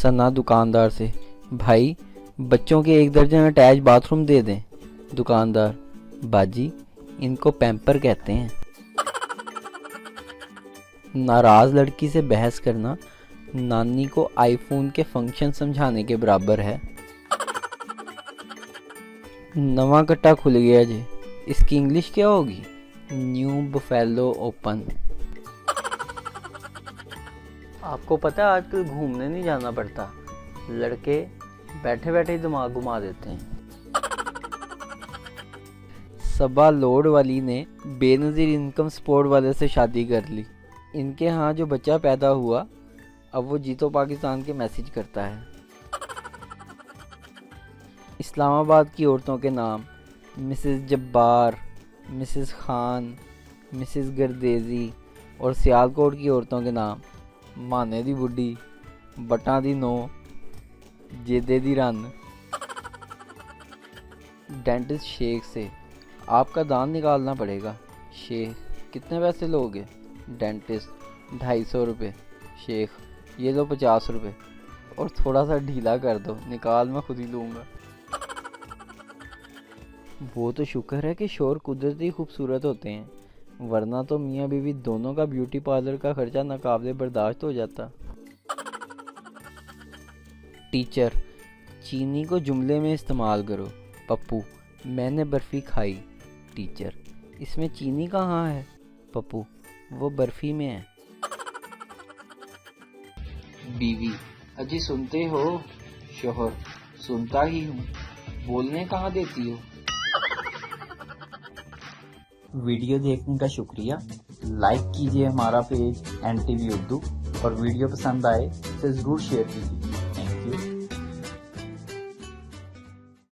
सना दुकानदार से, भाई बच्चों के 1 दर्जन अटैच बाथरूम दे दें। दुकानदार, बाजी इनको पैम्पर कहते हैं। नाराज लड़की से बहस करना नानी को आईफोन के फंक्शन समझाने के बराबर है। नवा कट्टा खुल गया जी, इसकी इंग्लिश क्या होगी? New buffalo open. आपको पता है आजकल घूमने नहीं जाना पड़ता, लड़के बैठे बैठे ही दिमाग घुमा देते हैं। सबा लोड वाली ने बेनज़ीर इनकम सपोर्ट वाले से शादी कर ली। इनके यहाँ जो बच्चा पैदा हुआ अब वो जीतो पाकिस्तान के मैसेज करता है। इस्लामाबाद की औरतों के नाम: Mrs Jabbar, Mrs Khan, Mrs Gardezi. और सियालकोट की औरतों के नाम: माने दी बुढ़ी, बटा दी नो, जेदे दी रन। डेंटिस्ट शेख से, आपका दांत निकालना पड़ेगा। शेख, कितने पैसे लोगे? डेंटिस्ट, 250 रुपये। शेख, ये लो 50 रुपये और थोड़ा सा ढीला कर दो, निकाल मैं खुद ही लूँगा। वो तो शुक्र है कि शोर कुदरती खूबसूरत होते हैं, वरना तो मियाँ बीवी दोनों का ब्यूटी पार्लर का खर्चा नाकाबिले बर्दाश्त हो जाता। टीचर, चीनी को जुमले में इस्तेमाल करो। पप्पू, मैंने बर्फ़ी खाई। टीचर, इसमें चीनी कहाँ है? पप्पू, वो बर्फ़ी में है। बीवी, अजी सुनते हो? शोहर, सुनता ही हूँ, बोलने कहाँ देती हो? वीडियो देखने का शुक्रिया। लाइक कीजिए हमारा पेज NTV उर्दू और वीडियो पसंद आए तो ज़रूर शेयर कीजिए। Thank you.